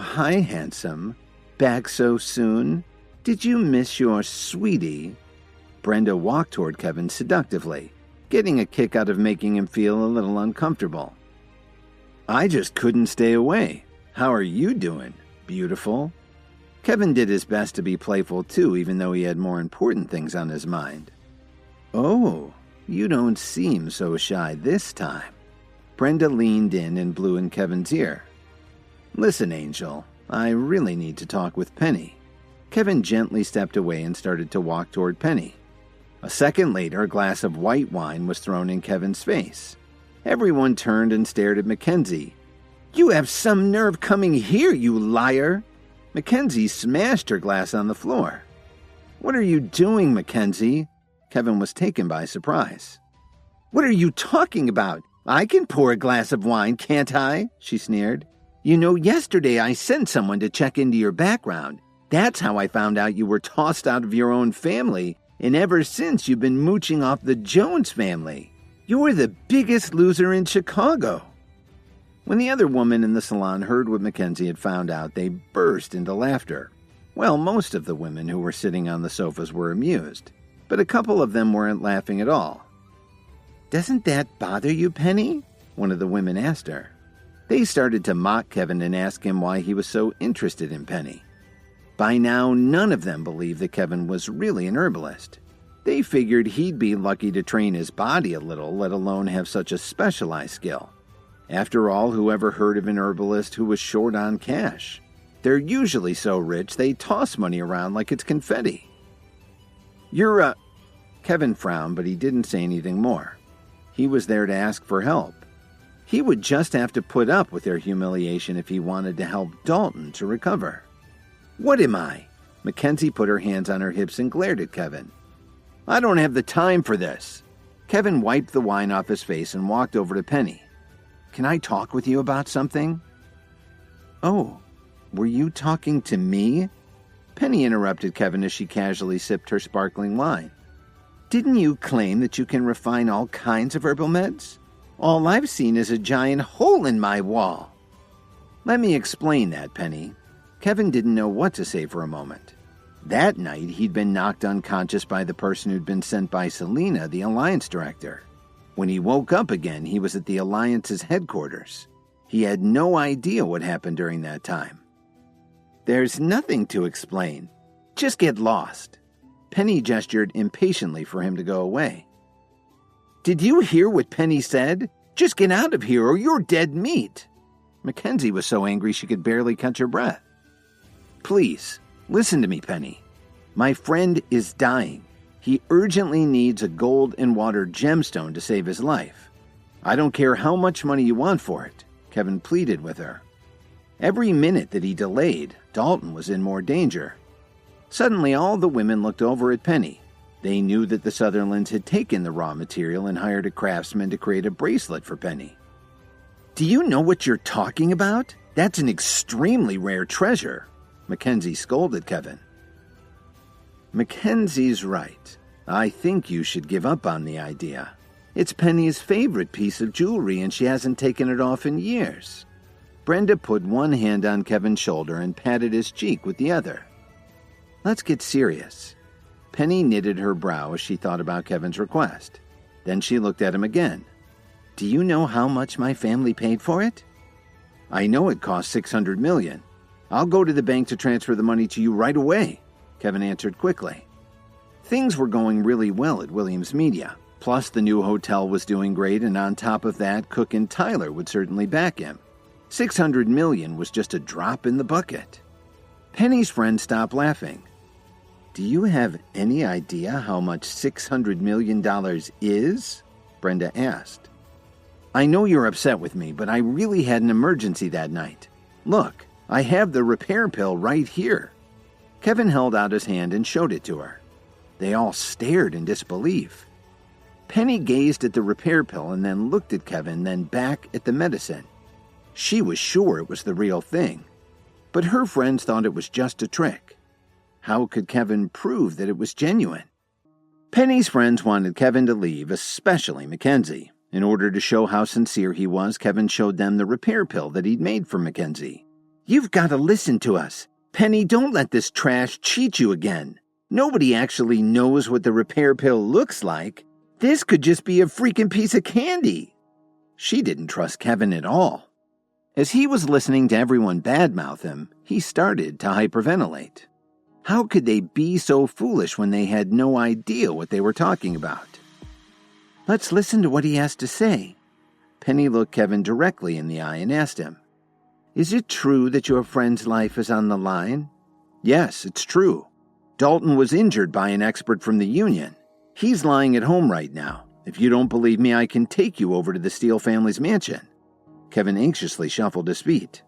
hi, handsome. Back so soon? Did you miss your sweetie? Brenda walked toward Kevin seductively, getting a kick out of making him feel a little uncomfortable. I just couldn't stay away. How are you doing, beautiful? Kevin did his best to be playful too, even though he had more important things on his mind. Oh, you don't seem so shy this time. Brenda leaned in and blew in Kevin's ear. Listen, Angel, I really need to talk with Penny. Kevin gently stepped away and started to walk toward Penny. A second later, a glass of white wine was thrown in Kevin's face. Everyone turned and stared at Mackenzie. You have some nerve coming here, you liar! Mackenzie smashed her glass on the floor. What are you doing, Mackenzie? Kevin was taken by surprise. What are you talking about? I can pour a glass of wine, can't I? She sneered. You know, yesterday I sent someone to check into your background. That's how I found out you were tossed out of your own family, and ever since you've been mooching off the Jones family. You're the biggest loser in Chicago. When the other woman in the salon heard what Mackenzie had found out, they burst into laughter. Well, most of the women who were sitting on the sofas were amused, but a couple of them weren't laughing at all. Doesn't that bother you, Penny? One of the women asked her. They started to mock Kevin and ask him why he was so interested in Penny. By now, none of them believed that Kevin was really an herbalist. They figured he'd be lucky to train his body a little, let alone have such a specialized skill. After all, whoever heard of an herbalist who was short on cash? They're usually so rich they toss money around like it's confetti. Kevin frowned, but he didn't say anything more. He was there to ask for help. He would just have to put up with their humiliation if he wanted to help Dalton to recover. What am I? Mackenzie put her hands on her hips and glared at Kevin. I don't have the time for this. Kevin wiped the wine off his face and walked over to Penny. Can I talk with you about something? Oh, were you talking to me? Penny interrupted Kevin as she casually sipped her sparkling wine. Didn't you claim that you can refine all kinds of herbal meds? All I've seen is a giant hole in my wall. Let me explain that, Penny. Kevin didn't know what to say for a moment. That night, he'd been knocked unconscious by the person who'd been sent by Selena, the Alliance director. When he woke up again, he was at the Alliance's headquarters. He had no idea what happened during that time. There's nothing to explain. Just get lost. Penny gestured impatiently for him to go away. Did you hear what Penny said? Just get out of here or you're dead meat. Mackenzie was so angry she could barely catch her breath. Please, listen to me, Penny. My friend is dying. He urgently needs a gold and water gemstone to save his life. I don't care how much money you want for it, Kevin pleaded with her. Every minute that he delayed, Dalton was in more danger. Suddenly, all the women looked over at Penny. They knew that the Sutherlands had taken the raw material and hired a craftsman to create a bracelet for Penny. Do you know what you're talking about? That's an extremely rare treasure, Mackenzie scolded Kevin. Mackenzie's right. I think you should give up on the idea. It's Penny's favorite piece of jewelry and she hasn't taken it off in years. Brenda put one hand on Kevin's shoulder and patted his cheek with the other. Let's get serious. Penny knitted her brow as she thought about Kevin's request. Then she looked at him again. Do you know how much my family paid for it? I know it cost $600 million. I'll go to the bank to transfer the money to you right away, Kevin answered quickly. Things were going really well at Williams Media. Plus, the new hotel was doing great, and on top of that, Cook and Tyler would certainly back him. $600 million was just a drop in the bucket. Penny's friend stopped laughing. Do you have any idea how much $600 million is? Brenda asked. I know you're upset with me, but I really had an emergency that night. Look, I have the repair pill right here. Kevin held out his hand and showed it to her. They all stared in disbelief. Penny gazed at the repair pill and then looked at Kevin, then back at the medicine. She was sure it was the real thing, but her friends thought it was just a trick. How could Kevin prove that it was genuine? Penny's friends wanted Kevin to leave, especially Mackenzie. In order to show how sincere he was, Kevin showed them the repair pill that he'd made for Mackenzie. You've got to listen to us. Penny, don't let this trash cheat you again. Nobody actually knows what the repair pill looks like. This could just be a freaking piece of candy. She didn't trust Kevin at all. As he was listening to everyone badmouth him, he started to hyperventilate. How could they be so foolish when they had no idea what they were talking about? Let's listen to what he has to say. Penny looked Kevin directly in the eye and asked him, Is it true that your friend's life is on the line? Yes, it's true. Dalton was injured by an expert from the union. He's lying at home right now. If you don't believe me, I can take you over to the Steele family's mansion. Kevin anxiously shuffled his feet.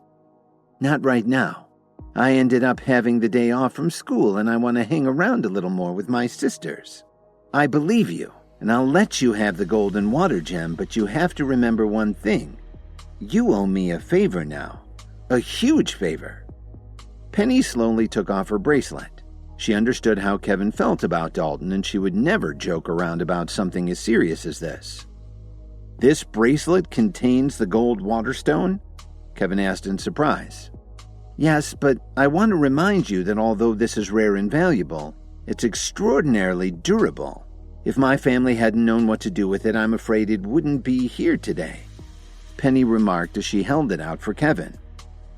Not right now. I ended up having the day off from school and I want to hang around a little more with my sisters. I believe you, and I'll let you have the golden water gem, but you have to remember one thing. You owe me a favor now. A huge favor. Penny slowly took off her bracelet. She understood how Kevin felt about Dalton, and she would never joke around about something as serious as this. This bracelet contains the gold water stone? Kevin asked in surprise. Yes, but I want to remind you that although this is rare and valuable, it's extraordinarily durable. If my family hadn't known what to do with it, I'm afraid it wouldn't be here today, Penny remarked as she held it out for Kevin.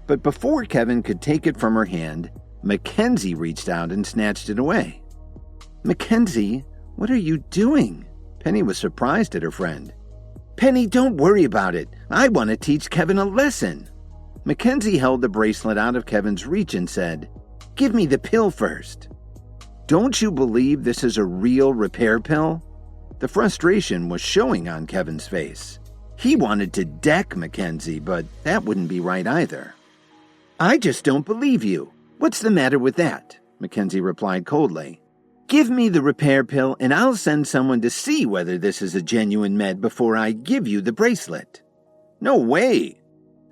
But before Kevin could take it from her hand, Mackenzie reached out and snatched it away. Mackenzie, what are you doing? Penny was surprised at her friend. Penny, don't worry about it. I want to teach Kevin a lesson. Mackenzie held the bracelet out of Kevin's reach and said, Give me the pill first. Don't you believe this is a real repair pill? The frustration was showing on Kevin's face. He wanted to deck Mackenzie, but that wouldn't be right either. I just don't believe you. What's the matter with that? Mackenzie replied coldly. Give me the repair pill and I'll send someone to see whether this is a genuine med before I give you the bracelet. No way!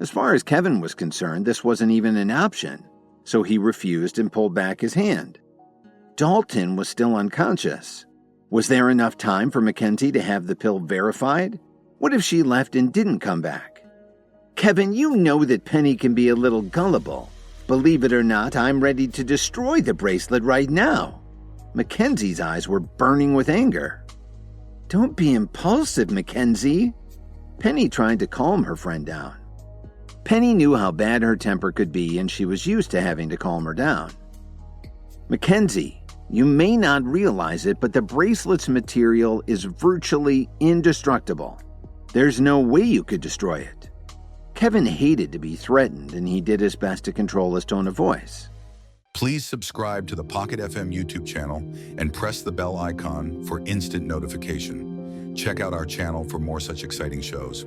As far as Kevin was concerned, this wasn't even an option, so he refused and pulled back his hand. Dalton was still unconscious. Was there enough time for Mackenzie to have the pill verified? What if she left and didn't come back? Kevin, you know that Penny can be a little gullible. Believe it or not, I'm ready to destroy the bracelet right now. Mackenzie's eyes were burning with anger. Don't be impulsive, Mackenzie. Penny tried to calm her friend down. Penny knew how bad her temper could be, and she was used to having to calm her down. Mackenzie, you may not realize it, but the bracelet's material is virtually indestructible. There's no way you could destroy it. Kevin hated to be threatened, and he did his best to control his tone of voice. Please subscribe to the Pocket FM YouTube channel and press the bell icon for instant notification. Check out our channel for more such exciting shows.